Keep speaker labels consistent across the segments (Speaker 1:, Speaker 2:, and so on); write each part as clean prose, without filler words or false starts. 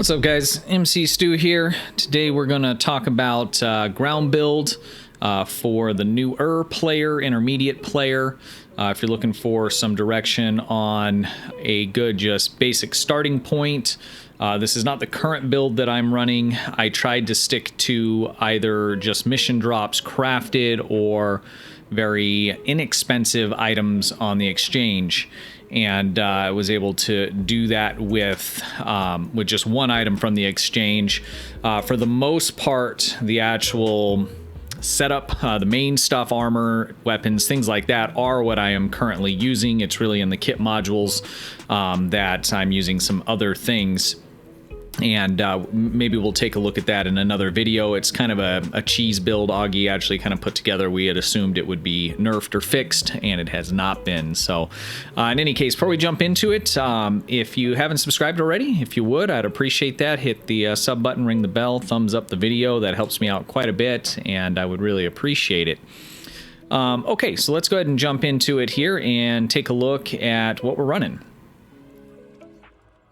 Speaker 1: What's up, guys? MC Stu here. Today we're going to talk about ground build for the newer player, intermediate player. If you're looking for some direction on a good, just basic starting point. This is not the current build that I'm running. I tried to stick to either just mission drops crafted or very inexpensive items on the exchange. And I was able to do that with just one item from the exchange. For the most part, the actual setup, the main stuff, armor, weapons, things like that are what I am currently using. It's really in the kit modules that I'm using some other things. And maybe we'll take a look at that in another video. It's kind of a cheese build Augie actually kind of put together. We had assumed it would be nerfed or fixed, and it has not been. So in any case, before we jump into it, if you haven't subscribed already, if you would, I'd appreciate that. Hit the sub button, ring the bell, thumbs up the video. That helps me out quite a bit, and I would really appreciate it. Okay, so let's go ahead and jump into it here and take a look at what we're running.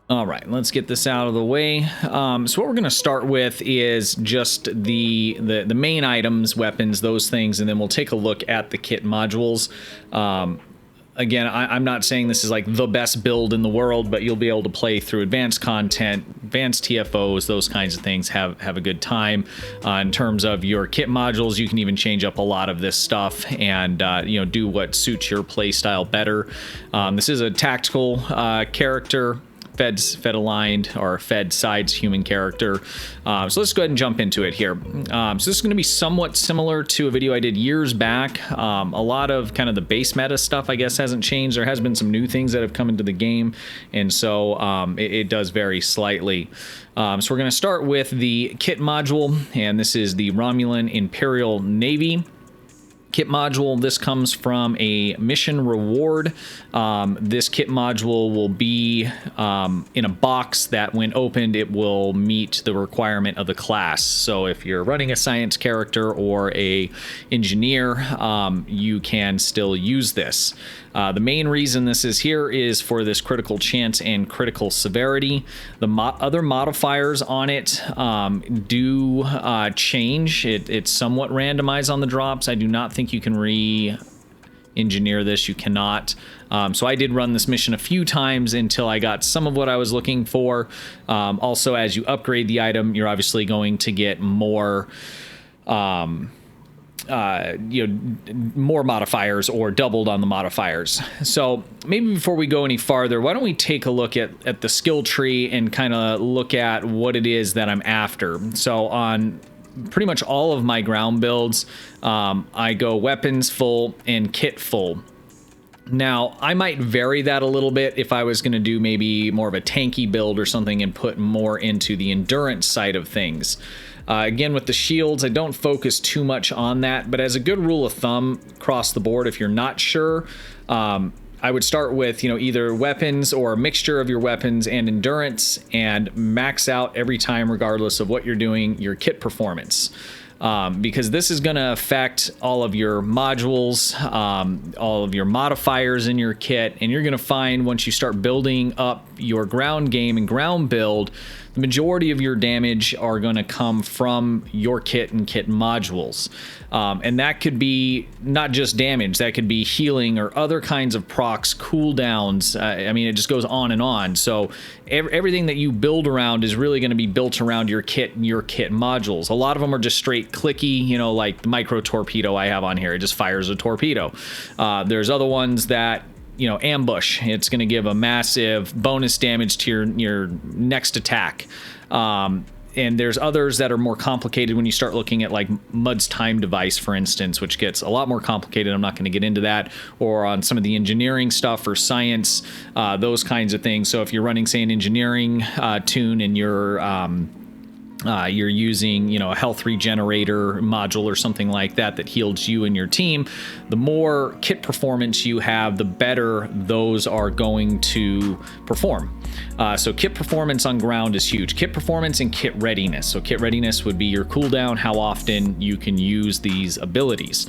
Speaker 1: All right, let's get this out of the way. So what we're going to start with is just the main items, weapons, those things, and then we'll take a look at the kit modules. Again, I'm not saying this is like the best build in the world, but you'll be able to play through advanced content, advanced TFOs, those kinds of things, have a good time. In terms of your kit modules, you can even change up a lot of this stuff and do what suits your play style better. This is a tactical character. Fed aligned or Fed sides human character. So let's go ahead and jump into it here. So this is going to be somewhat similar to a video I did years back. A lot of kind of the base meta stuff, I guess, hasn't changed. There has been some new things that have come into the game, and so it does vary slightly. So we're going to start with the kit module, and this is the Romulan Imperial Navy kit module. This comes from a mission reward. This kit module will be in a box that when opened, it will meet the requirement of the class. So if you're running a science character or a engineer, you can still use this. The main reason this is here is for this critical chance and critical severity. The other modifiers on it do change. It's somewhat randomized on the drops. I do not think you can re-engineer this. You cannot. So I did run this mission a few times until I got some of what I was looking for. Also, as you upgrade the item, you're obviously going to get more more modifiers or doubled on the modifiers. So maybe before we go any farther, why don't we take a look at the skill tree and kind of look at what it is that I'm after. So on pretty much all of my ground builds, I go weapons full and kit full. Now, I might vary that a little bit if I was going to do maybe more of a tanky build or something and put more into the endurance side of things. Again, with the shields, I don't focus too much on that, but as a good rule of thumb across the board, if you're not sure, I would start with, either weapons or a mixture of your weapons and endurance, and max out every time, regardless of what you're doing, your kit performance. Because this is going to affect all of your modules, all of your modifiers in your kit, and you're going to find once you start building up your ground game and ground build, the majority of your damage are going to come from your kit and kit modules. And that could be not just damage, that could be healing or other kinds of procs, cooldowns. I mean, it just goes on and on. So everything that you build around is really going to be built around your kit and your kit modules. A lot of them are just straight clicky, like the micro torpedo I have on here. It just fires a torpedo. There's other ones that ambush. It's going to give a massive bonus damage to your next attack. And there's others that are more complicated when you start looking at like Mud's time device, for instance, which gets a lot more complicated. I'm not going to get into that. Or on some of the engineering stuff or science, those kinds of things. So if you're running, say, an engineering tune and you're using, a health regenerator module or something like that heals you and your team, the more kit performance you have, the better those are going to perform. So kit performance on ground is huge. Kit performance and kit readiness. So kit readiness would be your cooldown, how often you can use these abilities.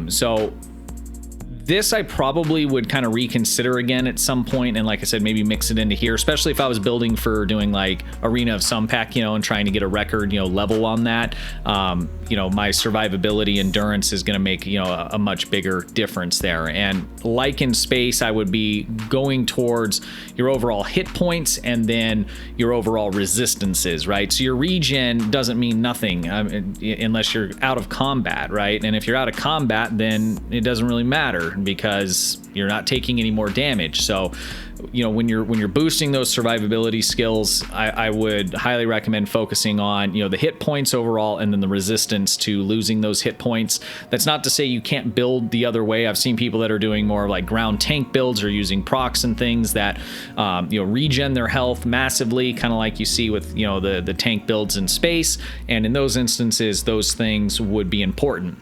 Speaker 1: So This I probably would kind of reconsider again at some point, and like I said, maybe mix it into here, especially if I was building for doing like Arena of Sunpack, you know, and trying to get a record, you know, level on that. You know, my survivability endurance is going to make, you know, a much bigger difference there. And like in space, I would be going towards your overall hit points and then your overall resistances, right? So your regen doesn't mean nothing unless you're out of combat, right? And if you're out of combat, then it doesn't really matter because you're not taking any more damage. So, you know, when you're boosting those survivability skills, I would highly recommend focusing on, you know, the hit points overall and then the resistance to losing those hit points. That's not to say you can't build the other way. I've seen people that are doing more like ground tank builds or using procs and things that, you know, regen their health massively, kind of like you see with, you know, the tank builds in space. And in those instances, those things would be important.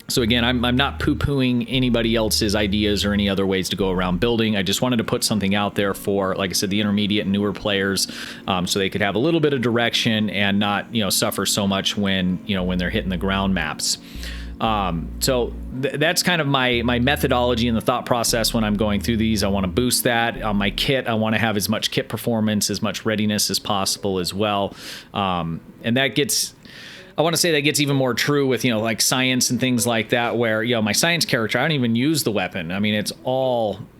Speaker 1: So again, I'm not poo-pooing anybody else's ideas or any other ways to go around building. I just wanted to put something out there for, like I said, the intermediate and newer players, so they could have a little bit of direction and not, you know, suffer so much when, you know, when they're hitting the ground maps. So that's kind of my methodology and the thought process when I'm going through these. I want to boost that on my kit. I want to have as much kit performance, as much readiness as possible as well. And that gets... I want to say that gets even more true with, you know, like science and things like that, where, you know, my science character, I don't even use the weapon. I mean,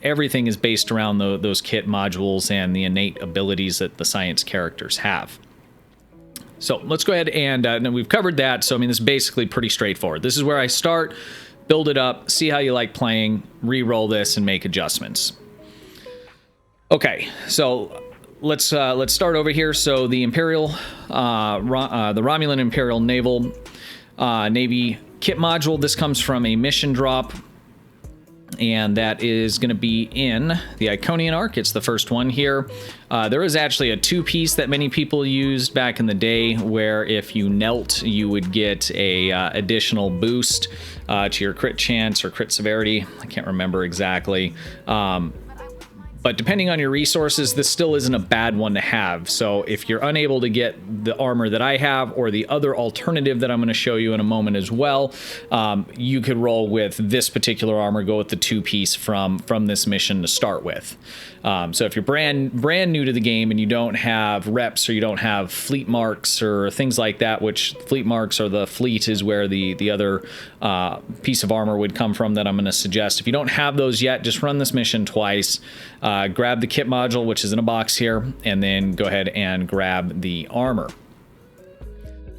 Speaker 1: everything is based around those kit modules and the innate abilities that the science characters have. So let's go ahead and we've covered that. So, I mean, this is basically pretty straightforward. This is where I start, build it up, see how you like playing, re-roll this and make adjustments. Okay, so let's start over here. So the Imperial, the Romulan Imperial Naval Navy kit module. This comes from a mission drop, and that is going to be in the Iconian arc. It's the first one here. There is actually a two-piece that many people used back in the day, where if you knelt, you would get a additional boost to your crit chance or crit severity. I can't remember exactly. But depending on your resources, this still isn't a bad one to have. So if you're unable to get the armor that I have or the other alternative that I'm going to show you in a moment as well, you could roll with this particular armor, go with the two-piece from this mission to start with. So if you're brand new to the game and you don't have reps or you don't have fleet marks or things like that, which fleet marks or the fleet is where the other piece of armor would come from that I'm going to suggest. If you don't have those yet, just run this mission twice. Grab the kit module, which is in a box here, and then go ahead and grab the armor.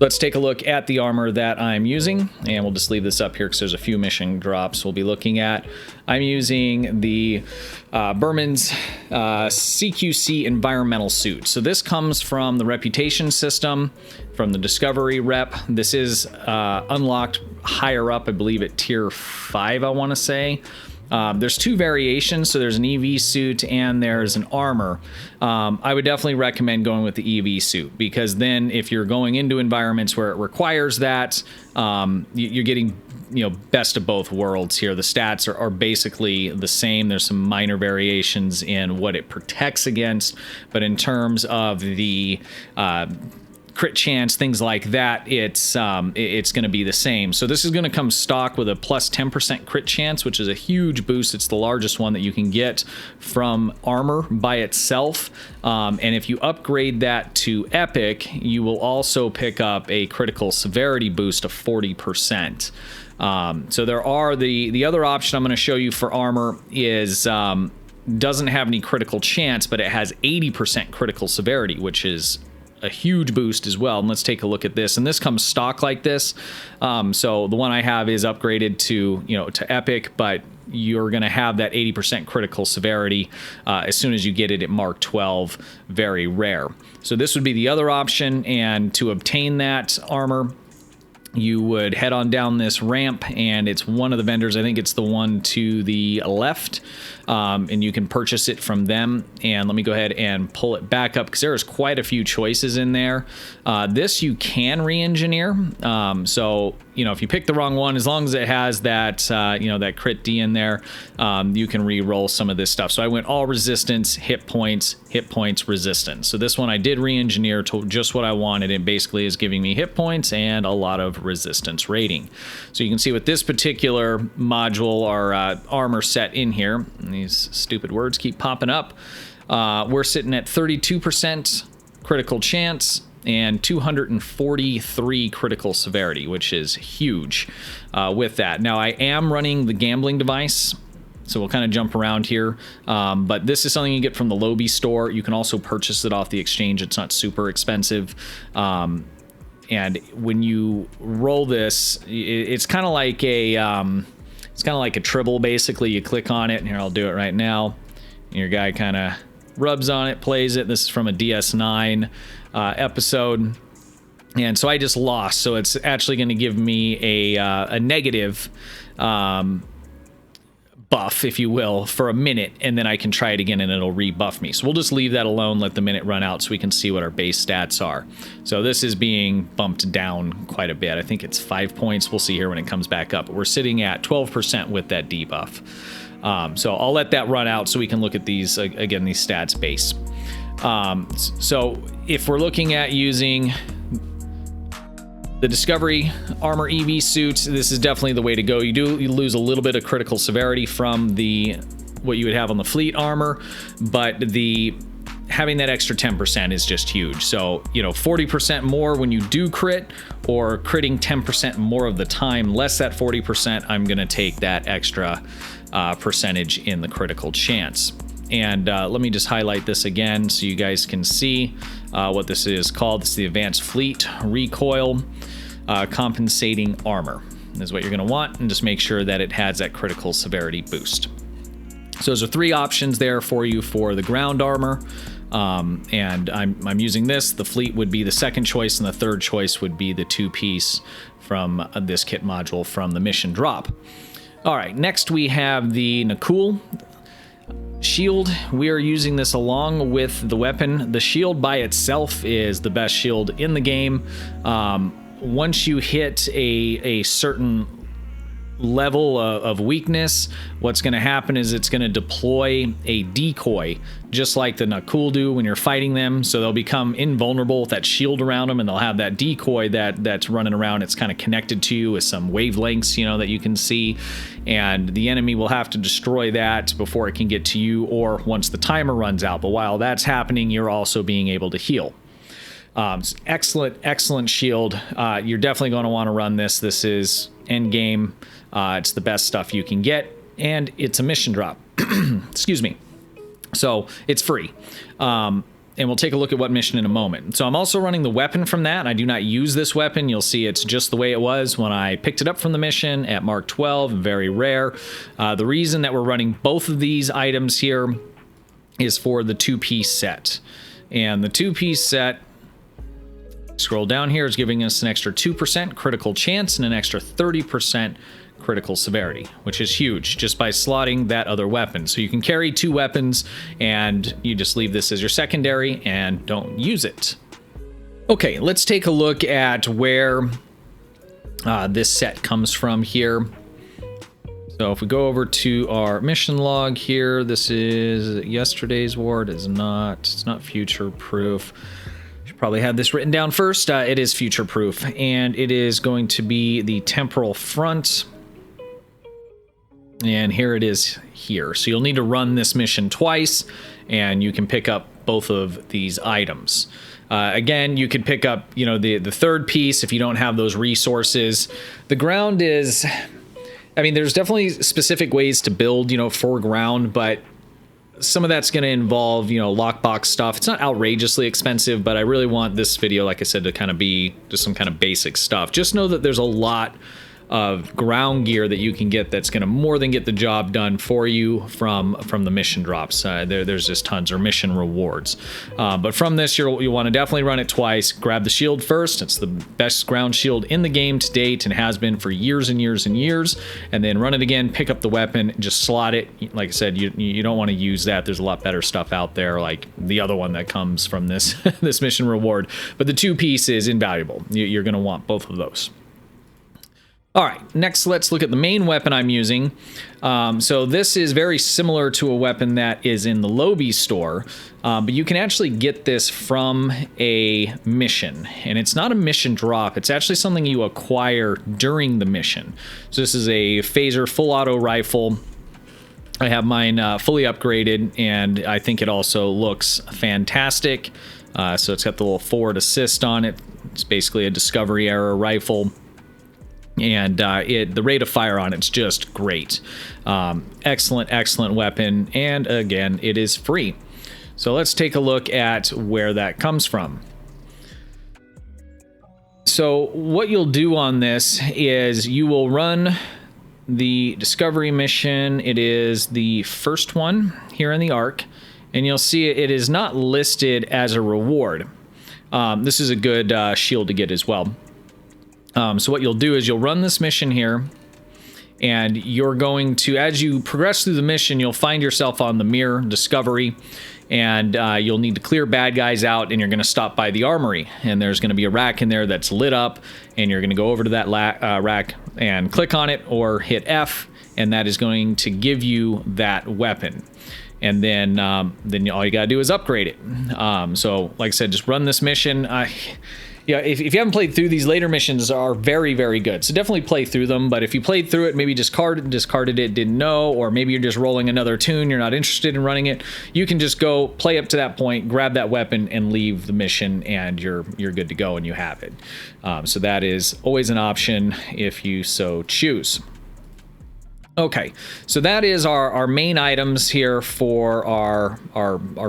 Speaker 1: Let's take a look at the armor that I'm using, and we'll just leave this up here because there's a few mission drops we'll be looking at. I'm using the Berman's CQC environmental suit. So this comes from the reputation system, from the Discovery rep. This is unlocked higher up, I believe at tier 5, I want to say. There's two variations, so there's an EV suit and there's an armor. I would definitely recommend going with the EV suit, because then if you're going into environments where it requires that, you're getting, you know, best of both worlds here. The stats are basically the same. There's some minor variations in what it protects against, but in terms of the crit chance, things like that, it's going to be the same. So this is going to come stock with a plus 10% crit chance, which is a huge boost. It's the largest one that you can get from armor by itself. And if you upgrade that to epic, you will also pick up a critical severity boost of 40%. So there are the other option I'm going to show you for armor is doesn't have any critical chance, but it has 80% critical severity, which is a huge boost as well. And let's take a look at this. And this comes stock like this. So the one I have is upgraded to, you know, to epic, but you're going to have that 80% critical severity as soon as you get it at Mark 12. Very rare. So this would be the other option. And to obtain that armor, you would head on down this ramp, and it's one of the vendors. I think it's the one to the left, and you can purchase it from them. And let me go ahead and pull it back up because there's quite a few choices in there. This you can re-engineer. So, you know, if you pick the wrong one, as long as it has that, you know, that crit D in there, you can re-roll some of this stuff. So I went all resistance, hit points, resistance. So this one I did re-engineer to just what I wanted. It basically is giving me hit points and a lot of resistance rating. So you can see with this particular module, our armor set in here, and these stupid words keep popping up, we're sitting at 32% critical chance and 243 critical severity, which is huge with that. Now, I am running the gambling device, so we'll kind of jump around here. But this is something you get from the Lobi store. You can also purchase it off the exchange. It's not super expensive. And when you roll this, it's kind of like a tribble, basically. You click on it, and here, I'll do it right now. And your guy kind of rubs on it, plays it. This is from a DS9 episode. And so I just lost. So it's actually going to give me a negative buff, if you will, for a minute, and then I can try it again and it'll rebuff me. So we'll just leave that alone, let the minute run out so we can see what our base stats are. So this is being bumped down quite a bit. I think it's 5 points. We'll see here when it comes back up. But we're sitting at 12% with that debuff. So I'll let that run out so we can look at these, again, these stats base. So if we're looking at using the Discovery Armor EV suit, this is definitely the way to go. You lose a little bit of critical severity from what you would have on the Fleet armor, but having that extra 10% is just huge. So, 40% more when you do crit, or critting 10% more of the time, less that 40%, I'm gonna take that extra percentage in the critical chance. And let me just highlight this again so you guys can see what this is called. This is the Advanced Fleet Recoil Compensating Armor. This is what you're going to want, and just make sure that it has that critical severity boost. So those are 3 options there for you for the ground armor. And I'm using this. The Fleet would be the second choice, and the third choice would be the 2-piece from this kit module from the mission drop. All right, next we have the Nakul shield. We are using this along with the weapon. The shield by itself is the best shield in the game. Once you hit a certain level of weakness, what's going to happen is it's going to deploy a decoy, just like the Nakul do when you're fighting them. So they'll become invulnerable with that shield around them, and they'll have that decoy that's running around. It's kind of connected to you with some wavelengths, that you can see, and the enemy will have to destroy that before it can get to you, or once the timer runs out. But while that's happening, you're also being able to heal. Excellent shield. You're definitely going to want to run this. This is end game. It's the best stuff you can get, and it's a mission drop. Excuse me. So it's free. And we'll take a look at what mission in a moment. So I'm also running the weapon from that. I do not use this weapon. You'll see it's just the way it was when I picked it up from the mission at Mark 12, very rare. The reason that we're running both of these items here is for the 2-piece set. And the 2-piece set, scroll down here, is giving us an extra 2% critical chance and an extra 30% critical severity, which is huge just by slotting that other weapon. So you can carry 2 weapons, and you just leave this as your secondary and don't use it. Okay, let's take a look at where this set comes from here. So if we go over to our mission log here, this is yesterday's war. It's not future proof. Probably had this written down first. It is future proof, and it is going to be the temporal front. And here it is here. So you'll need to run this mission twice, and you can pick up both of these items. Again, you could pick up, the third piece if you don't have those resources. The ground is, there's definitely specific ways to build, for ground, but some of that's going to involve, lockbox stuff. It's not outrageously expensive, but I really want this video, like I said, to kind of be just some kind of basic stuff. Just know that there's a lot of ground gear that you can get that's going to more than get the job done for you from the mission drops. There's just tons, or mission rewards. But from this, you'll want to definitely run it twice. Grab the shield first. It's the best ground shield in the game to date, and has been for years and years and years. And then run it again, pick up the weapon, just slot it. Like I said, you don't want to use that. There's a lot better stuff out there, like the other one that comes from this this mission reward. But the 2-piece is invaluable. You're going to want both of those. All right, next let's look at the main weapon I'm using. So this is very similar to a weapon that is in the Lobby store, but you can actually get this from a mission, and it's not a mission drop, it's actually something you acquire during the mission. So this is a phaser full auto rifle. I have mine fully upgraded, and I think it also looks fantastic. So it's got the little forward assist on it. It's basically a Discovery era rifle. And the rate of fire on it's just great. Excellent weapon, and again, it is free. So let's take a look at where that comes from. So what you'll do on this is you will run the Discovery mission. It is the first one here in the arc, and you'll see it is not listed as a reward. This is a good shield to get as well. So what you'll do is you'll run this mission here, and you're going to, as you progress through the mission, you'll find yourself on the Mirror Discovery, and you'll need to clear bad guys out, and you're going to stop by the armory, and there's going to be a rack in there that's lit up, and you're going to go over to that rack and click on it or hit F, and that is going to give you that weapon. And then all you got to do is upgrade it. So like I said, just run this mission. Yeah, if you haven't played through, these later missions are very, very good. So definitely play through them. But if you played through it, maybe discarded it, didn't know, or maybe you're just rolling another tune, you're not interested in running it, you can just go play up to that point, grab that weapon, and leave the mission, and you're good to go, and you have it. So that is always an option if you so choose. Okay, so that is our main items here for our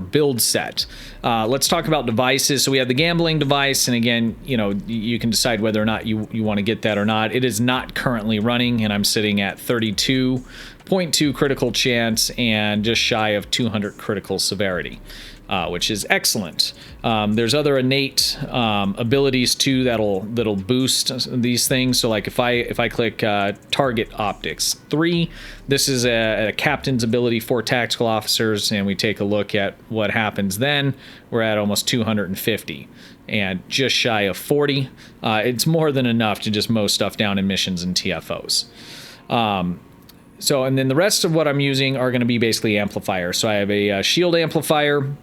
Speaker 1: build set. Let's talk about devices. So we have the gambling device, and again, you can decide whether or not you want to get that or not. It is not currently running, and I'm sitting at 32.2 critical chance and just shy of 200 critical severity, which is excellent. There's other innate abilities too that'll boost these things. So like if I click target optics 3, this is a captain's ability for tactical officers, and we take a look at what happens then. We're at almost 250 and just shy of 40. It's more than enough to just mow stuff down in missions and TFOs. And then the rest of what I'm using are going to be basically amplifiers. So I have a shield amplifier.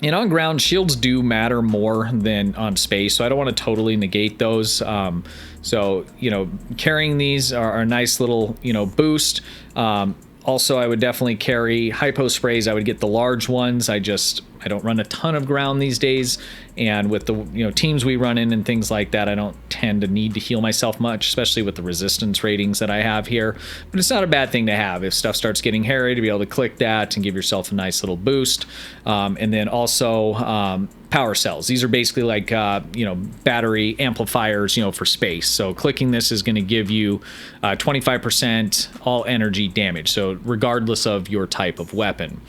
Speaker 1: And on ground, shields do matter more than on space, so I don't want to totally negate those. Carrying these are a nice little, boost. Also, I would definitely carry hypo sprays. I would get the large ones. I don't run a ton of ground these days, and with the teams we run in and things like that, I don't tend to need to heal myself much, especially with the resistance ratings that I have here. But it's not a bad thing to have if stuff starts getting hairy, to be able to click that and give yourself a nice little boost. And then also power cells. These are basically like battery amplifiers for space. So clicking this is going to give you 25% all energy damage, so regardless of your type of weapon.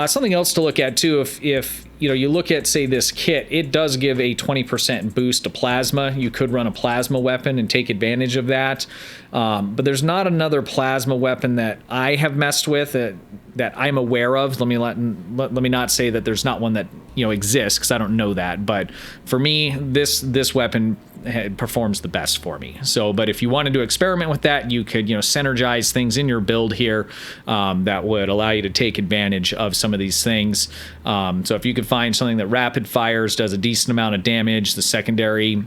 Speaker 1: Something else to look at too, if you look at, say, this kit, it does give a 20% boost to plasma. You could run a plasma weapon and take advantage of that, but there's not another plasma weapon that I have messed with that I'm aware of. Let me not say that there's not one that exists, because I don't know that, but for me, this weapon performs the best for me. So, but if you wanted to experiment with that, you could synergize things in your build here that would allow you to take advantage of some of these things. So if you could find something that rapid fires, does a decent amount of damage, the secondary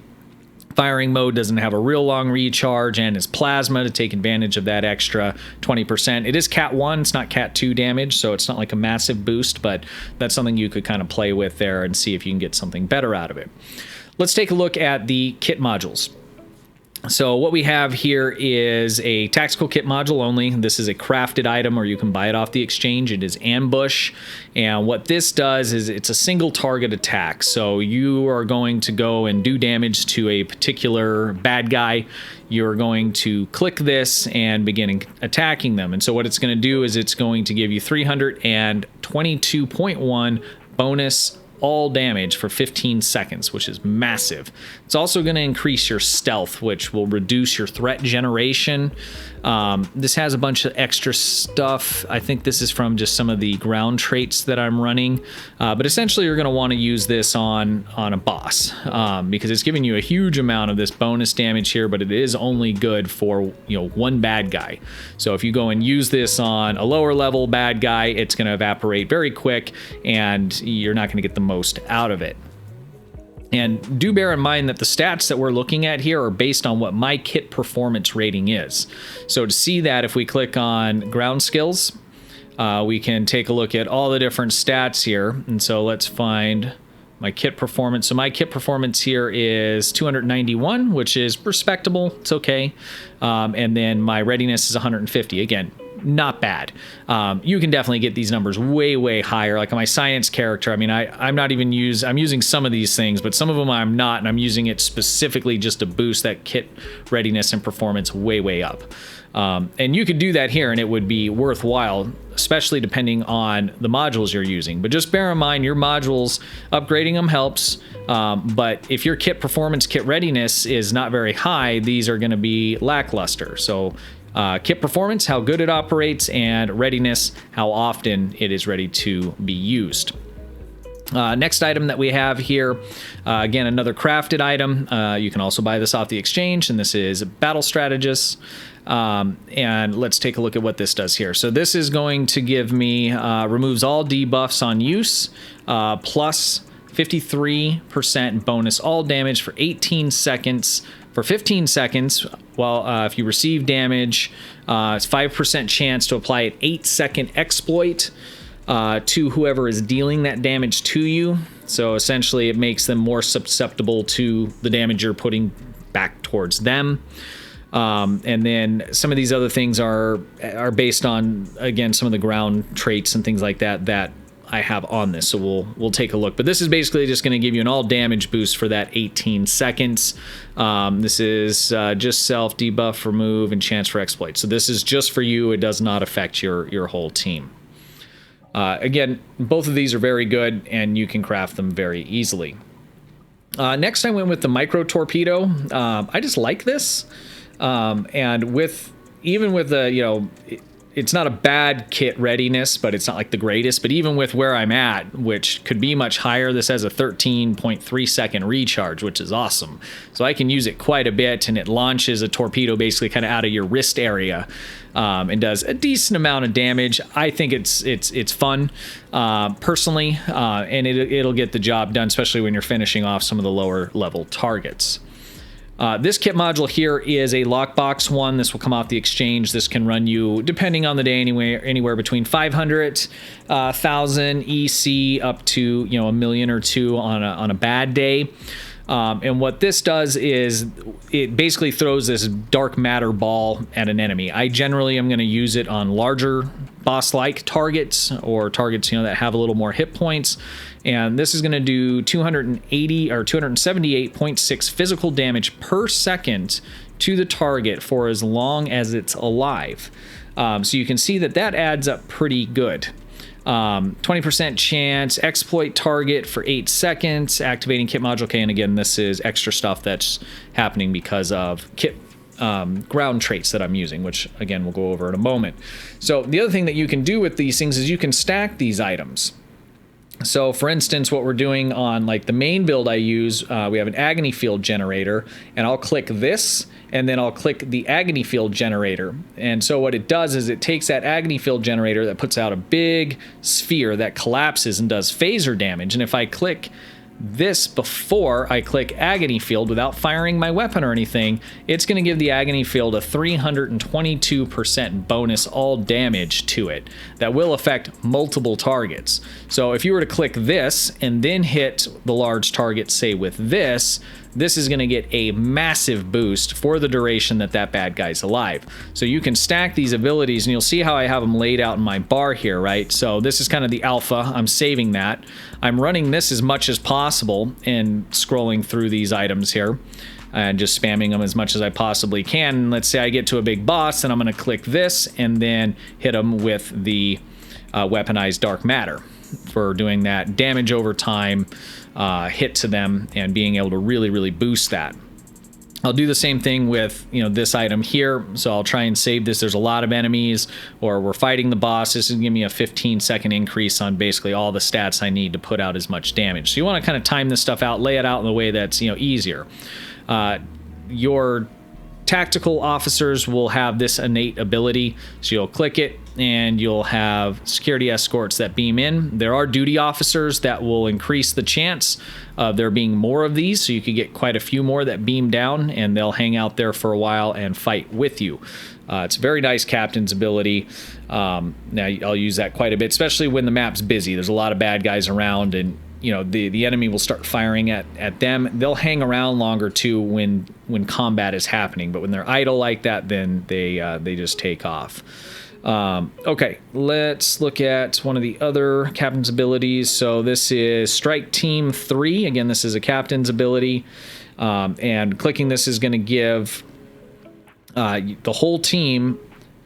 Speaker 1: firing mode doesn't have a real long recharge, and is plasma to take advantage of that extra 20%. It is Cat 1, it's not Cat 2 damage, so it's not like a massive boost, but that's something you could kind of play with there and see if you can get something better out of it. Let's take a look at the kit modules. So what we have here is a tactical kit module only. This is a crafted item, or you can buy it off the exchange. It is ambush, and what this does is it's a single target attack. So you are going to go and do damage to a particular bad guy. You're going to click this and begin attacking them. And so what it's going to do is it's going to give you 322.1 bonus all damage for 15 seconds, which is massive. It's also going to increase your stealth, which will reduce your threat generation. This has a bunch of extra stuff. I think this is from just some of the ground traits that I'm running. But essentially, you're going to want to use this on a boss because it's giving you a huge amount of this bonus damage here, but it is only good for, you know, one bad guy. So if you go and use this on a lower level bad guy, it's going to evaporate very quick and you're not going to get the most out of it. And do bear in mind that the stats that we're looking at here are based on what my kit performance rating is. So to see that, if we click on ground skills, we can take a look at all the different stats here. And so let's find my kit performance. So my kit performance here is 291, which is respectable. It's okay. And then my readiness is 150. Again, not bad. You can definitely get these numbers way higher. Like on my science character, I mean, I'm using some of these things, but some of them I'm not, and I'm using it specifically just to boost that kit readiness and performance way up. And you could do that here and it would be worthwhile, especially depending on the modules you're using. But just bear in mind, your modules, upgrading them helps. But if your kit performance, kit readiness is not very high, these are going to be lackluster. So kit performance, how good it operates, and readiness, how often it is ready to be used. Next item that we have here, again, another crafted item. You can also buy this off the exchange, and this is Battle Strategist. And let's take a look at what this does here. So this is going to give me, removes all debuffs on use, plus 53% bonus all damage for 18 seconds. For 15 seconds, while if you receive damage, it's 5% chance to apply an 8-second exploit to whoever is dealing that damage to you. So essentially it makes them more susceptible to the damage you're putting back towards them. And then some of these other things are based on, again, some of the ground traits and things like that I have on this. So we'll take a look. But this is basically just going to give you an all damage boost for that 18 seconds. This is just self, debuff, remove, and chance for exploit. So this is just for you. It does not affect your whole team. Again, both of these are very good, and you can craft them very easily. Next, I went with the micro torpedo. I just like this. And even with the, it's not a bad kit readiness, but it's not like the greatest. But even with where I'm at, which could be much higher, this has a 13.3 second recharge, which is awesome. So I can use it quite a bit, and it launches a torpedo basically kind of out of your wrist area, and does a decent amount of damage. I think it's fun, personally, and it'll get the job done, especially when you're finishing off some of the lower level targets. This kit module here is a lockbox one. This will come off the exchange. This can run you, depending on the day, anywhere between 500,000 EC up to a million or two on a bad day. And what this does is it basically throws this dark matter ball at an enemy. I generally am going to use it on larger boss-like targets, or targets that have a little more hit points. And this is going to do 280 or 278.6 physical damage per second to the target for as long as it's alive. So you can see that adds up pretty good. 20% chance, exploit target for 8 seconds, activating kit module K. And again, this is extra stuff that's happening because of kit ground traits that I'm using, which again, we'll go over in a moment. So the other thing that you can do with these things is you can stack these items. So for instance, what we're doing on like the main build I use, we have an agony field generator, and I'll click this, and then I'll click the agony field generator. And so what it does is it takes that agony field generator that puts out a big sphere that collapses and does phaser damage. And if I click this before I click agony field without firing my weapon or anything, it's going to give the agony field a 322% bonus all damage to it that will affect multiple targets. So if you were to click this and then hit the large target, say with this is going to get a massive boost for the duration that bad guy's alive. So you can stack these abilities, and you'll see how I have them laid out in my bar here, right? So this is kind of the alpha. I'm saving that. I'm running this as much as possible and scrolling through these items here and just spamming them as much as I possibly can. And let's say I get to a big boss, and I'm going to click this and then hit them with the weaponized dark matter. for doing that damage over time hit to them and being able to really boost that. I'll do the same thing with, you know, this item here. So I'll try and save this. There's a lot of enemies, or we're fighting the boss. This is giving me a 15-second increase on basically all the stats I need to put out as much damage. So you want to kind of time this stuff out, lay it out in a way that's, you know, easier. Your tactical officers will have this innate ability. So you'll click it and you'll have security escorts that beam in. There are duty officers that will increase the chance of there being more of these, so you could get quite a few more that beam down, and they'll hang out there for a while and fight with you. It's a very nice captain's ability. Now I'll use that quite a bit, especially when the map's busy. There's a lot of bad guys around, and you know the enemy will start firing at them. They'll hang around longer too when combat is happening, but when they're idle like that, then they just take off. Okay, let's look at one of the other captain's abilities. So this is Strike Team 3. Again, this is a captain's ability, and clicking this is going to give the whole team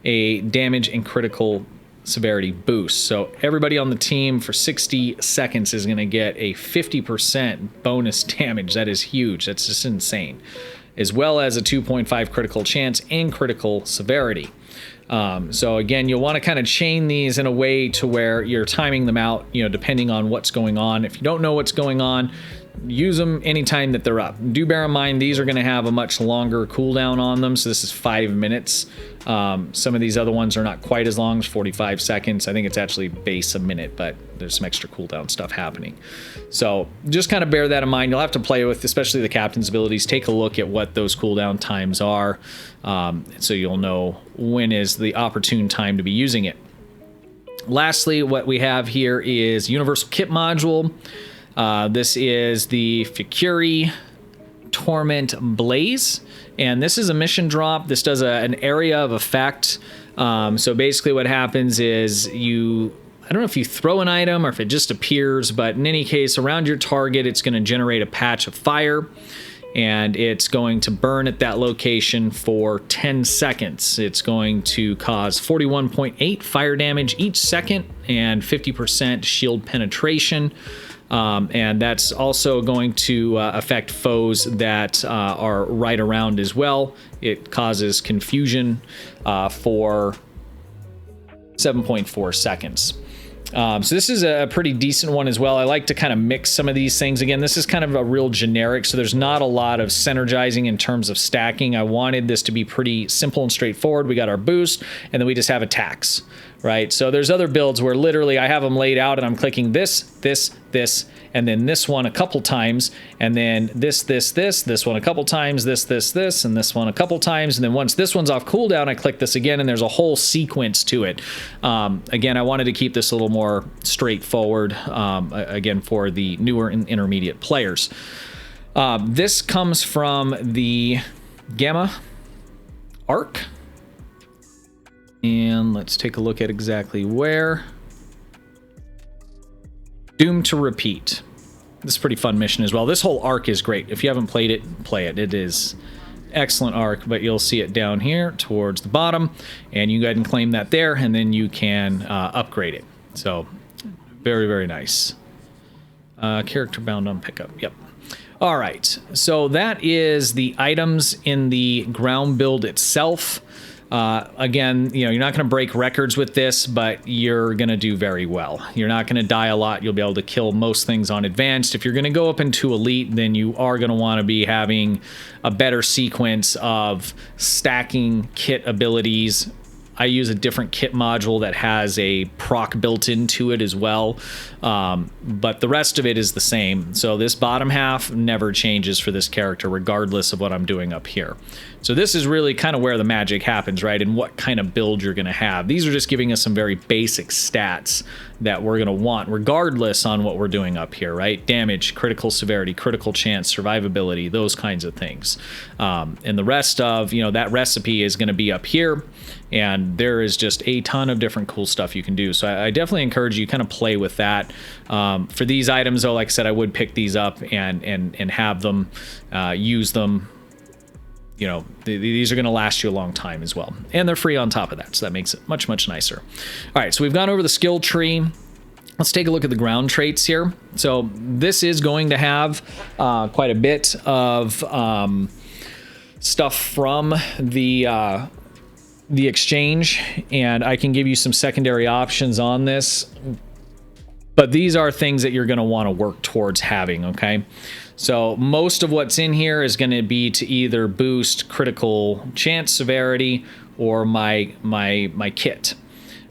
Speaker 1: a damage and critical severity boost. So everybody on the team for 60 seconds is going to get a 50% bonus damage. That is huge. That's just insane. As well as a 2.5 critical chance and critical severity. So again, you'll want to kind of chain these in a way to where you're timing them out, you know, depending on what's going on. If you don't know what's going on, use them anytime that they're up. Do bear in mind these are going to have a much longer cooldown on them. So this is 5 minutes. Some of these other ones are not quite as long as 45 seconds. I think it's actually base a minute, but there's some extra cooldown stuff happening. So just kind of bear that in mind. You'll have to play with, especially the captain's abilities. Take a look at what those cooldown times are, so you'll know when is the opportune time to be using it. Lastly, what we have here is Universal Kit Module. This is the Fury Torment Blaze, and this is a mission drop. This does an area of effect. So basically what happens is I don't know if you throw an item or if it just appears, but in any case, around your target, it's going to generate a patch of fire, and it's going to burn at that location for 10 seconds. It's going to cause 41.8 fire damage each second and 50% shield penetration. And that's also going to affect foes that are right around as well. It causes confusion for 7.4 seconds. So this is a pretty decent one as well. I like to kind of mix some of these things. Again, this is kind of a real generic, so there's not a lot of synergizing in terms of stacking. I wanted this to be pretty simple and straightforward. We got our boost, and then we just have attacks, right? So there's other builds where literally I have them laid out, and I'm clicking this, and then this one a couple times, and then this one a couple times, this, and this one a couple times, and then once this one's off cooldown, I click this again, and there's a whole sequence to it. Again, I wanted to keep this a little more straightforward, again, for the newer and intermediate players. This comes from the Gamma Arc, and let's take a look at exactly where. Doomed to Repeat. This is a pretty fun mission as well. This whole arc is great. If you haven't played it, play it. It is excellent arc, but you'll see it down here towards the bottom, and you go ahead and claim that there, and then you can upgrade it. So very nice. Character bound on pickup. Yep. All right. So that is the items in the ground build itself. Again, you know, you're not going to break records with this, but you're going to do very well. You're not going to die a lot. You'll be able to kill most things on advanced. If you're going to go up into elite, then you are going to want to be having a better sequence of stacking kit abilities. I use a different kit module that has a proc built into it as well, but the rest of it is the same. So this bottom half never changes for this character regardless of what I'm doing up here. So this is really kind of where the magic happens, right? And what kind of build you're going to have. These are just giving us some very basic stats that we're going to want regardless on what we're doing up here, right? Damage, critical severity, critical chance, survivability, those kinds of things. And the rest of, you know, that recipe is going to be up here, and there is just a ton of different cool stuff you can do. So I definitely encourage you kind of play with that. For these items, though, like I said, I would pick these up and have them, use them. You know, these are going to last you a long time as well. And they're free on top of that, so that makes it much nicer. All right, so we've gone over the skill tree. Let's take a look at the ground traits here. So this is going to have quite a bit of stuff from the exchange, and I can give you some secondary options on this. But these are things that you're going to want to work towards having, okay? So most of what's in here is going to be to either boost critical chance severity or my kit.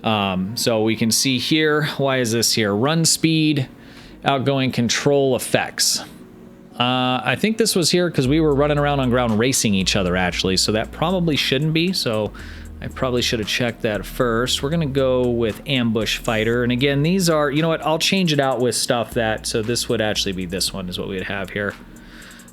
Speaker 1: So we can see here, why is this here? Run speed, outgoing control effects. I think this was here because we were running around on ground racing each other, actually, so that probably shouldn't be. So I probably should have checked that first. We're going to go with ambush fighter. And again, these are, you know what, I'll change it out with stuff that, so this would actually be this one is what we would have here.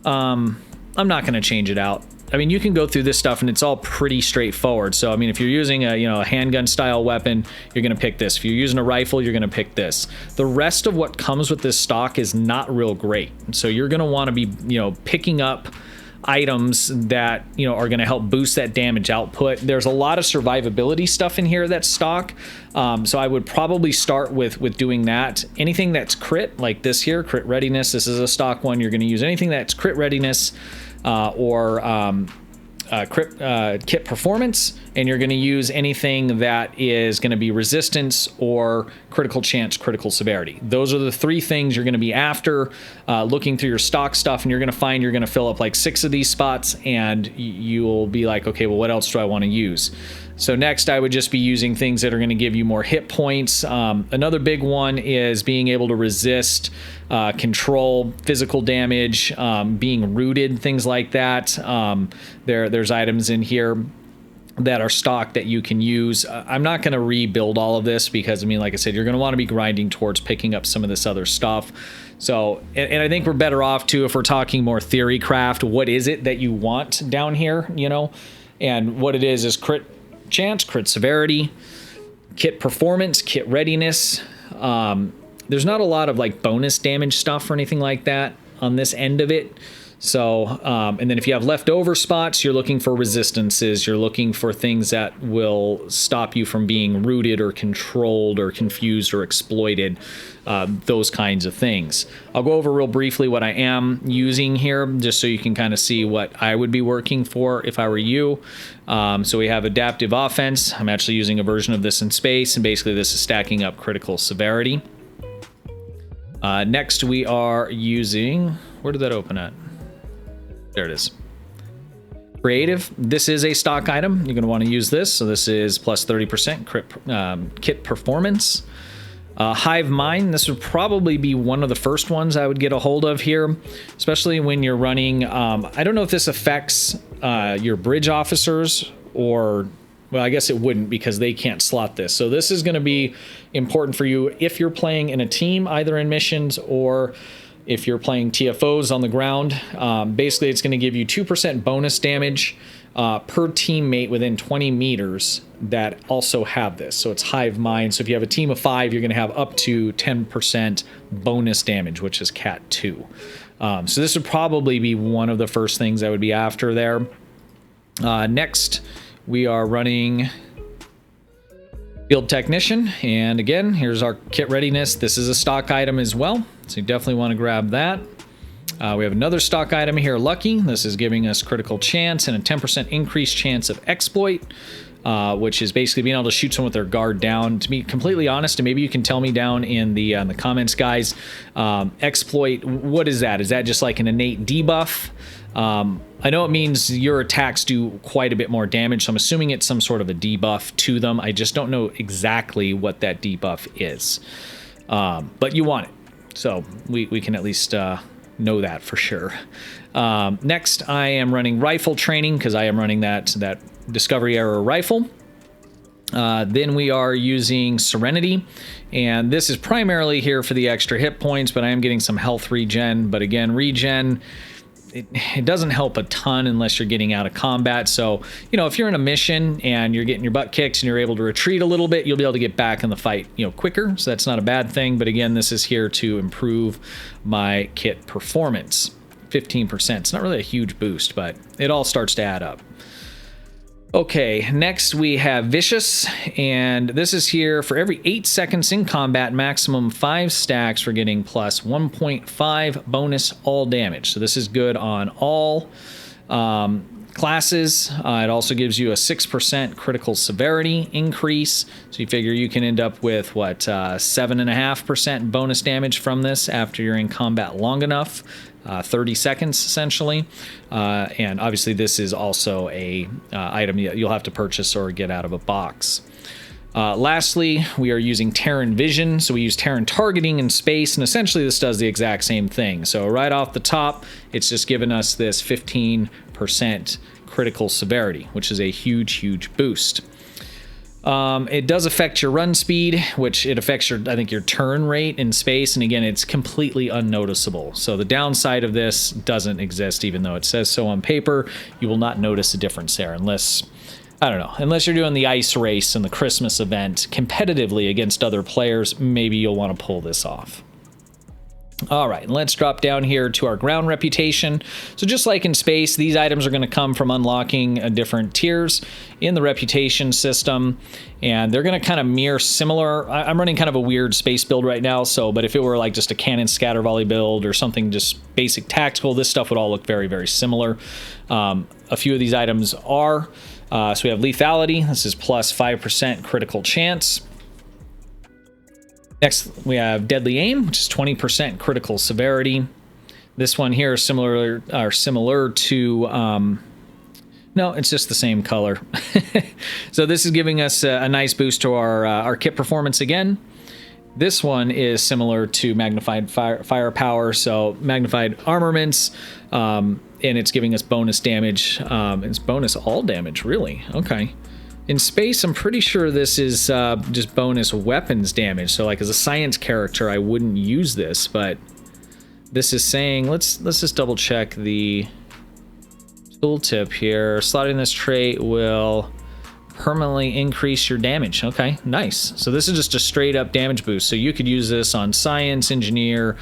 Speaker 1: I'm not going to change it out. I mean, you can go through this stuff and it's all pretty straightforward. So, I mean, if you're using a, you know, a handgun style weapon, you're going to pick this. If you're using a rifle, you're going to pick this. The rest of what comes with this stock is not real great. So you're going to want to be, you know, picking up items that, you know, are going to help boost that damage output. There's a lot of survivability stuff in here that's stock. So I would probably start with doing that. Anything that's crit, like this here, crit readiness, this is a stock one. You're going to use anything that's crit readiness, or kit performance, and you're going to use anything that is going to be resistance or critical chance, critical severity. Those are the three things you're going to be after, looking through your stock stuff, and you're going to find you're going to fill up like 6 of these spots, and you'll be like, okay, well, what else do I want to use? So next, I would just be using things that are going to give you more hit points. Another big one is being able to resist, control physical damage, being rooted, things like that. There's items in here that are stock that you can use. I'm not going to rebuild all of this because, I mean, like I said, you're going to want to be grinding towards picking up some of this other stuff. So, and I think we're better off too if we're talking more theory craft. What is it that you want down here, you know? And what it is crit chance, crit severity, kit performance, kit readiness. There's not a lot of like bonus damage stuff or anything like that on this end of it. So, and then if you have leftover spots, you're looking for resistances. You're looking for things that will stop you from being rooted or controlled or confused or exploited, those kinds of things. I'll go over real briefly what I am using here, just so you can kind of see what I would be working for if I were you. So we have adaptive offense. I'm actually using a version of this in space, and basically this is stacking up critical severity. Next we are using, where did that open at? There it is. Creative. This is a stock item. You're going to want to use this. So this is plus 30% kit performance. Hive Mind. This would probably be one of the first ones I would get a hold of here, especially when you're running. I don't know if this affects your bridge officers or, well, I guess it wouldn't because they can't slot this. So this is going to be important for you if you're playing in a team, either in missions or if you're playing TFOs on the ground. Basically, it's going to give you 2% bonus damage per teammate within 20 meters that also have this. So it's Hive Mind. So if you have a team of 5, you're going to have up to 10% bonus damage, which is Cat 2. So this would probably be one of the first things I would be after there. Next, we are running Field Technician, and again, here's our kit readiness. This is a stock item as well, so you definitely want to grab that. We have another stock item here, Lucky. This is giving us critical chance and a 10% increased chance of exploit, which is basically being able to shoot someone with their guard down. To be completely honest, and maybe you can tell me down in the comments, guys, exploit, what is that? Is that just like an innate debuff? I know it means your attacks do quite a bit more damage, so I'm assuming it's some sort of a debuff to them. I just don't know exactly what that debuff is. But you want it, so we can at least know that for sure. Next, I am running rifle training because I am running that Discovery Era rifle. Then we are using Serenity, and this is primarily here for the extra hit points, but I am getting some health regen. But again, regen, it doesn't help a ton unless you're getting out of combat. So, you know, if you're in a mission and you're getting your butt kicked and you're able to retreat a little bit, you'll be able to get back in the fight, you know, quicker. So that's not a bad thing. But again, this is here to improve my kit performance. 15%. It's not really a huge boost, but it all starts to add up. Okay, next we have Vicious, and this is here for every 8 seconds in combat, maximum 5 stacks for getting plus 1.5 bonus all damage. So this is good on all classes. It also gives you a 6% critical severity increase. So you figure you can end up with, what, 7.5% bonus damage from this after you're in combat long enough. 30 seconds essentially, and obviously this is also a item you'll have to purchase or get out of a box. Lastly, we are using Terran Vision, so we use Terran targeting in space, and essentially this does the exact same thing. So right off the top, it's just given us this 15% critical severity, which is a huge boost. It does affect your run speed, which it affects your, I think, your turn rate in space, and again, it's completely unnoticeable. So the downside of this doesn't exist, even though it says so on paper. You will not notice a difference there unless, I don't know, unless you're doing the ice race and the Christmas event competitively against other players, maybe you'll want to pull this off. All right, let's drop down here to our ground reputation. So just like in space, these items are going to come from unlocking different tiers in the reputation system, and they're going to kind of mirror similar. I'm running kind of a weird space build right now, but if it were like just a cannon scatter volley build or something just basic tactical, this stuff would all look very similar. A few of these items are, so we have lethality. This is plus 5% critical chance. Next, we have Deadly Aim, which is 20% critical severity. This one here is similar to, no, it's just the same color. So this is giving us a nice boost to our kit performance again. This one is similar to magnified firepower, so magnified armaments, and it's giving us bonus damage. It's bonus all damage, really. Okay. In space, I'm pretty sure this is just bonus weapons damage. So like as a science character, I wouldn't use this, but this is saying, let's just double check the tooltip here. Slotting this trait will permanently increase your damage. Okay, nice. So this is just a straight up damage boost. So you could use this on science, engineer,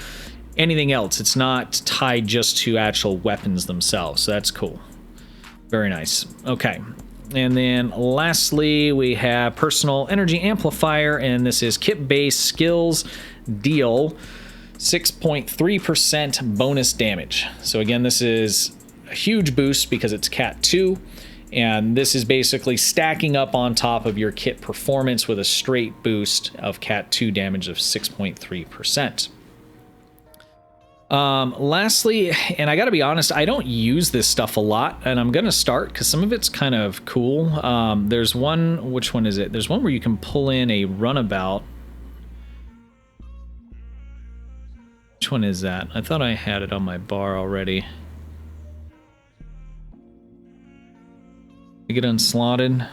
Speaker 1: anything else. It's not tied just to actual weapons themselves. So that's cool. Very nice. Okay. And then lastly, we have Personal Energy Amplifier, and this is kit-based skills deal 6.3% bonus damage. So again, this is a huge boost because it's Cat 2, and this is basically stacking up on top of your kit performance with a straight boost of Cat 2 damage of 6.3%. Lastly, and I gotta be honest, I don't use this stuff a lot, and I'm gonna start because some of it's kind of cool. There's one, which one is it? There's one where you can pull in a runabout. Which one is that? I thought I had it on my bar already. I get unslotted.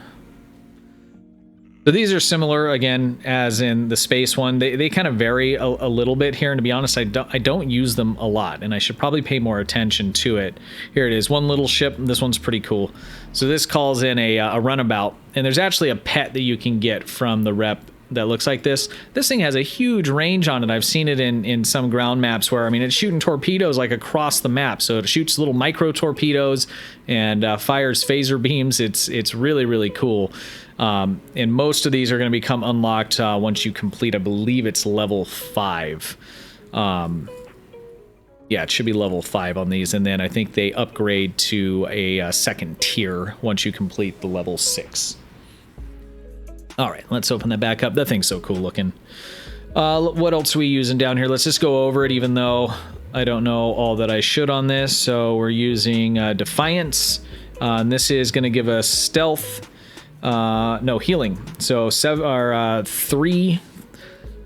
Speaker 1: So these are similar, again, as in the space one. They kind of vary a little bit here, and to be honest, I don't use them a lot, and I should probably pay more attention to it. Here it is, one little ship. This one's pretty cool. So this calls in a runabout, and there's actually a pet that you can get from the rep that looks like this. This thing has a huge range on it. I've seen it in some ground maps where, I mean, it's shooting torpedoes like across the map. So it shoots little micro torpedoes and fires phaser beams. It's really cool. And most of these are going to become unlocked once you complete, I believe it's level 5. Yeah, it should be level 5 on these, and then I think they upgrade to a second tier once you complete the level 6. All right, let's open that back up. That thing's so cool looking. What else are we using down here? Let's just go over it, even though I don't know all that I should on this. So we're using Defiance. And this is going to give us stealth. No, healing. So 3.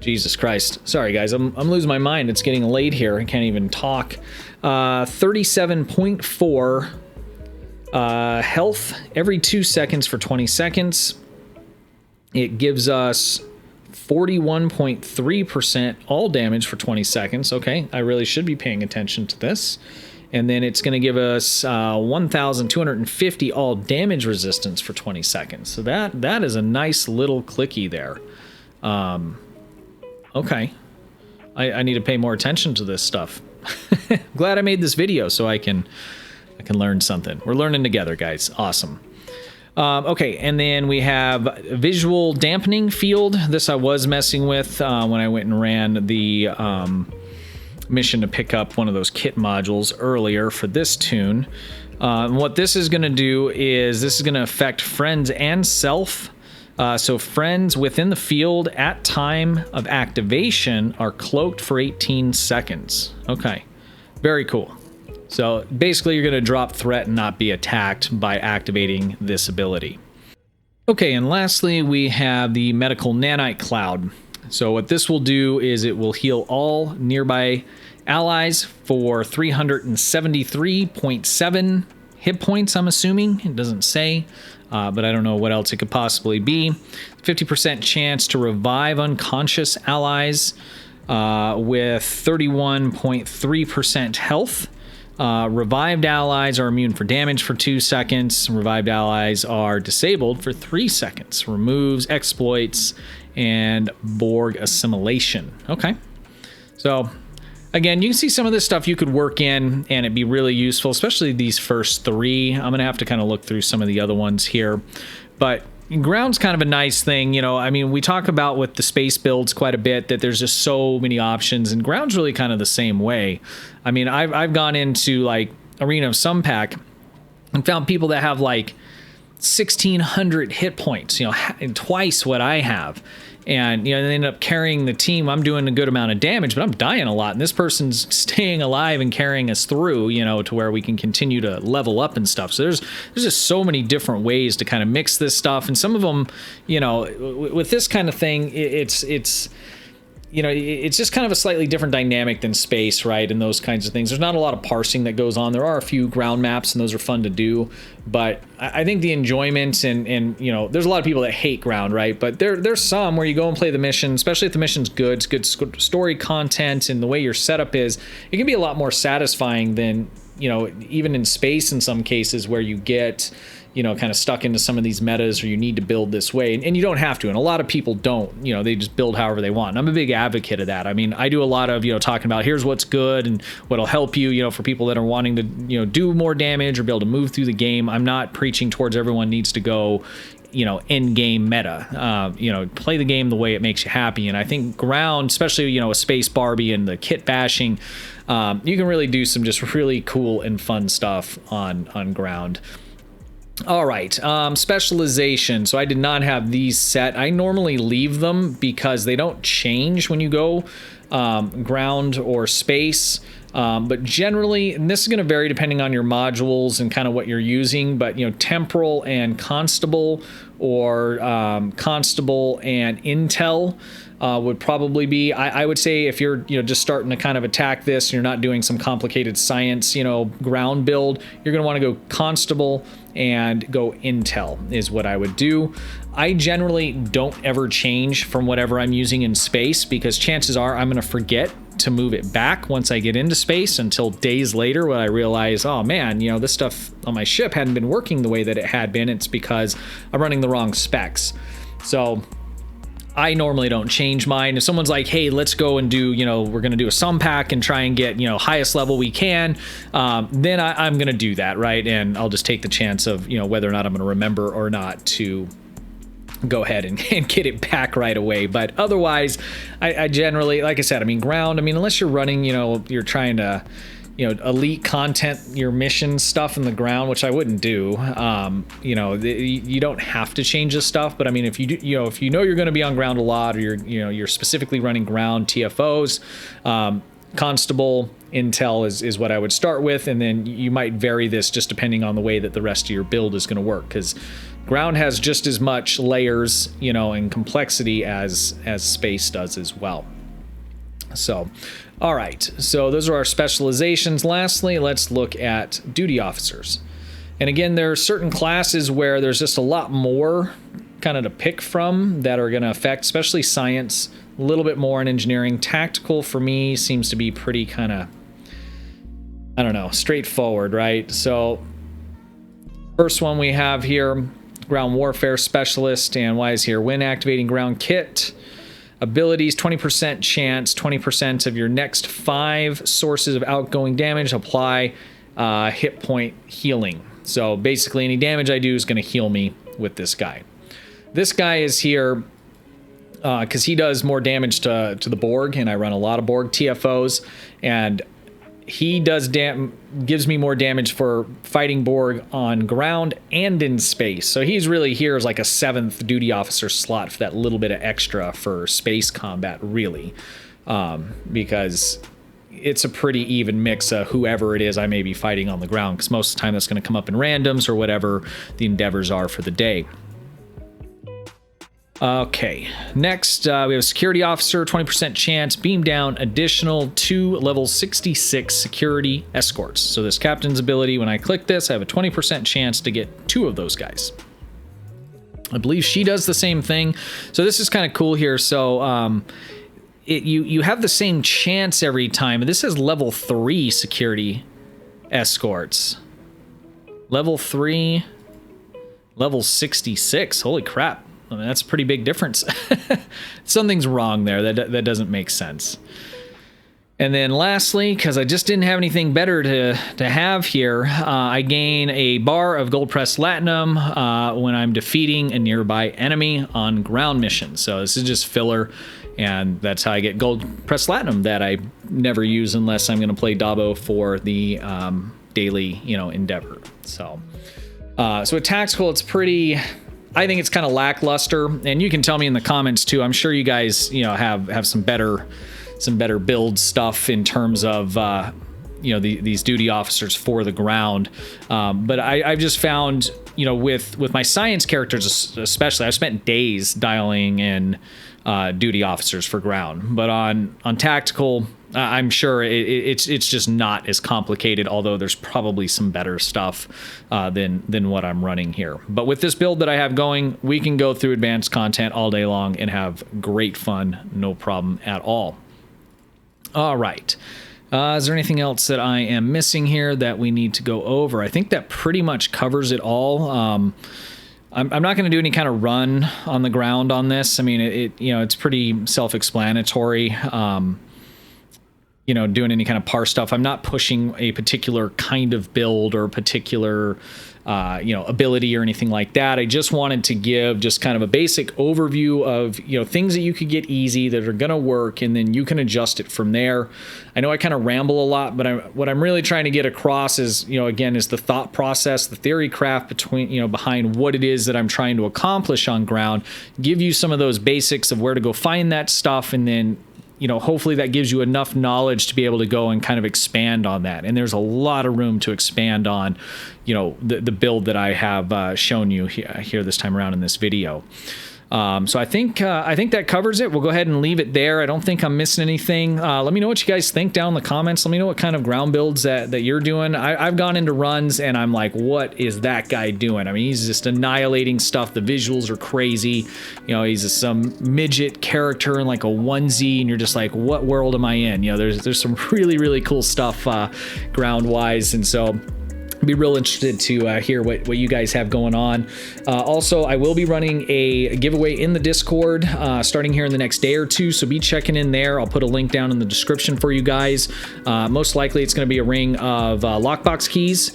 Speaker 1: Jesus Christ. Sorry, guys. I'm losing my mind. It's getting late here. I can't even talk. 37.4 health every 2 seconds for 20 seconds. It gives us 41.3% all damage for 20 seconds. Okay, I really should be paying attention to this. And then it's going to give us 1,250 all damage resistance for 20 seconds. So that is a nice little clicky there. Okay. I need to pay more attention to this stuff. Glad I made this video so I can learn something. We're learning together, guys. Awesome. Okay, and then we have visual dampening field. This I was messing with when I went and ran the mission to pick up one of those kit modules earlier for this tune. What this is going to do is this is going to affect friends and self. So friends within the field at time of activation are cloaked for 18 seconds. Okay, very cool. So basically you're going to drop threat and not be attacked by activating this ability. Okay, and lastly we have the medical nanite cloud. So what this will do is it will heal all nearby allies for 373.7 hit points, I'm assuming. It doesn't say, but I don't know what else it could possibly be. 50% chance to revive unconscious allies with 31.3% health. Revived allies are immune for damage for 2 seconds. Revived allies are disabled for 3 seconds. Removes exploits and Borg assimilation. Okay. So again, you can see some of this stuff you could work in and it'd be really useful, especially these first 3. I'm going to have to kind of look through some of the other ones here. But ground's kind of a nice thing, you know. I mean, we talk about with the space builds quite a bit that there's just so many options, and ground's really kind of the same way. I mean, I've gone into like Arena of Sunpack and found people that have like 1,600 hit points, you know, twice what I have. And, you know, they end up carrying the team. I'm doing a good amount of damage, but I'm dying a lot. And this person's staying alive and carrying us through, you know, to where we can continue to level up and stuff. So there's just so many different ways to kind of mix this stuff. And some of them, you know, with this kind of thing, it's you know, it's just kind of a slightly different dynamic than space, right? And those kinds of things. There's not a lot of parsing that goes on. There are a few ground maps, and those are fun to do. But I think the enjoyment and you know, there's a lot of people that hate ground, right? But there's some where you go and play the mission, especially if the mission's good, it's good story content, and the way your setup is, it can be a lot more satisfying than, you know, even in space in some cases where you get, you know, kind of stuck into some of these metas or you need to build this way. And you don't have to. And a lot of people don't, you know, they just build however they want. And I'm a big advocate of that. I mean, I do a lot of, you know, talking about here's what's good and what'll help you, you know, for people that are wanting to, you know, do more damage or be able to move through the game. I'm not preaching towards everyone needs to go, you know, end game meta. You know, play the game the way it makes you happy. And I think ground, especially, you know, a space Barbie and the kit bashing, you can really do some just really cool and fun stuff on ground. All right, specialization. So I did not have these set. I normally leave them because they don't change when you go ground or space. But generally, and this is going to vary depending on your modules and kind of what you're using, but, you know, temporal and constable or constable and intel would probably be, I would say if you're, you know, just starting to kind of attack this and you're not doing some complicated science, you know, ground build, you're going to want to go constable and go intel is what I would do. I generally don't ever change from whatever I'm using in space because chances are I'm going to forget to move it back once I get into space until days later when I realize, oh man, you know, this stuff on my ship hadn't been working the way that it had been. It's because I'm running the wrong specs. So I normally don't change mine. If someone's like, hey, let's go and do, you know, we're going to do a Sunpack and try and get, you know, highest level we can, then I'm going to do that, right? And I'll just take the chance of, you know, whether or not I'm going to remember or not to go ahead and get it back right away. But otherwise, I generally, like I said, I mean, ground, I mean, unless you're running, you know, you're trying to, you know, elite content, your mission stuff in the ground, which I wouldn't do. You know, you don't have to change this stuff, but I mean, if you do, you know, if you know you're going to be on ground a lot, or you're specifically running ground TFOs, constable intel is what I would start with, and then you might vary this just depending on the way that the rest of your build is going to work, because ground has just as much layers, you know, and complexity as space does as well. So, all right, so those are our specializations. Lastly, let's look at duty officers. And again, there are certain classes where there's just a lot more kind of to pick from that are going to affect, especially science, a little bit more in engineering. Tactical for me seems to be pretty kind of, I don't know, straightforward, right? So first one we have here, ground warfare specialist, and why is here? When activating ground kit, abilities, 20% chance, 20% of your next 5 sources of outgoing damage apply hit point healing. So basically any damage I do is going to heal me with this guy. This guy is here because he does more damage to the Borg, and I run a lot of Borg TFOs, and he gives me more damage for fighting Borg on ground and in space. So he's really here as like a 7th duty officer slot for that little bit of extra for space combat, really, because it's a pretty even mix of whoever it is I may be fighting on the ground, because most of the time that's going to come up in randoms or whatever the endeavors are for the day. Okay, next we have a security officer, 20% chance, beam down additional 2 level 66 security escorts. So this captain's ability, when I click this, I have a 20% chance to get 2 of those guys. I believe she does the same thing. So this is kind of cool here. So you have the same chance every time. This is level 3 security escorts. Level 3, level 66. Holy crap. I mean, that's a pretty big difference. Something's wrong there. That doesn't make sense. And then lastly, because I just didn't have anything better to have here, I gain a bar of gold pressed latinum when I'm defeating a nearby enemy on ground missions. So this is just filler, and that's how I get gold pressed latinum that I never use unless I'm going to play Dabo for the daily, endeavor. So with tactical, it's pretty. I think it's kind of lackluster, and you can tell me in the comments too. I'm sure you guys, have some better build stuff in terms of, these duty officers for the ground. But I've just found, with my science characters especially, I've spent days dialing in duty officers for ground. But on tactical, I'm sure it's just not as complicated, although there's probably some better stuff than what I'm running here. But with this build that I have going, we can go through advanced content all day long and have great fun, no problem at all. All right. Is there anything else that I am missing here that we need to go over? I think that pretty much covers it all. I'm not going to do any kind of run on the ground on this. I mean, it's pretty self-explanatory. Doing any kind of par stuff. I'm not pushing a particular kind of build or particular, ability or anything like that. I just wanted to give just kind of a basic overview of, things that you could get easy that are going to work, and then you can adjust it from there. I know I kind of ramble a lot, but what I'm really trying to get across is, again, is the thought process, the theory craft behind what it is that I'm trying to accomplish on ground, give you some of those basics of where to go find that stuff, and then hopefully that gives you enough knowledge to be able to go and kind of expand on that. And there's a lot of room to expand on, the build that I have shown you here this time around in this video. So I think that covers it. We'll go ahead and leave it there. I don't think I'm missing anything. Let me know what you guys think down in the comments. Let me know what kind of ground builds that you're doing. I've gone into runs and I'm like, what is that guy doing? I mean, he's just annihilating stuff. The visuals are crazy. He's just some midget character in like a onesie, and you're just like, what world am I in? There's some really, really cool stuff ground wise. And so be real interested to hear what you guys have going on. Also, I will be running a giveaway in the Discord starting here in the next day or two, so be checking in there. I'll put a link down in the description for you guys. Most likely it's going to be a ring of lockbox keys.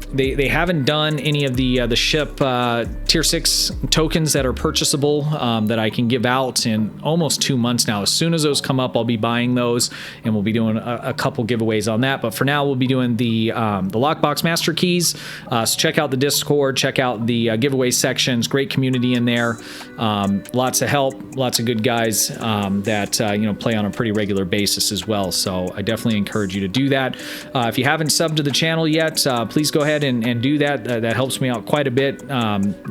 Speaker 1: They haven't done any of the ship tier 6 tokens that are purchasable that I can give out in almost 2 months now. As soon as those come up, I'll be buying those, and we'll be doing a couple giveaways on that. But for now, we'll be doing the lockbox master keys. So check out the Discord, check out the giveaway sections. Great community in there. Lots of help, lots of good guys that play on a pretty regular basis as well. So I definitely encourage you to do that. If you haven't subbed to the channel yet, please go ahead and do that. That helps me out quite a bit.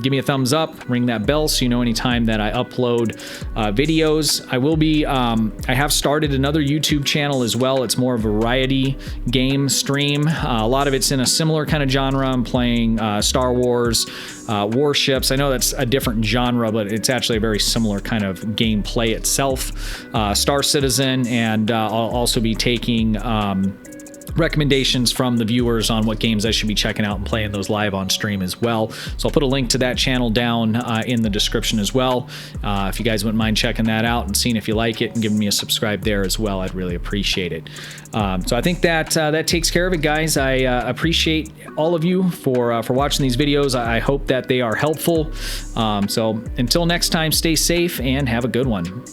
Speaker 1: Give me a thumbs up, ring that bell so you know anytime that I upload videos. I will be, I have started another YouTube channel as well. It's more of a variety game stream. A lot of it's in a similar kind of genre. I'm playing Star Wars, warships. I know that's a different genre, but it's actually a very similar kind of gameplay itself. Star Citizen, and I'll also be taking recommendations from the viewers on what games I should be checking out and playing those live on stream as well. So I'll put a link to that channel down in the description as well. If you guys wouldn't mind checking that out and seeing if you like it and giving me a subscribe there as well, I'd really appreciate it. So I think that that takes care of it, guys. I appreciate all of you for watching these videos. I hope that they are helpful. So until next time, stay safe and have a good one.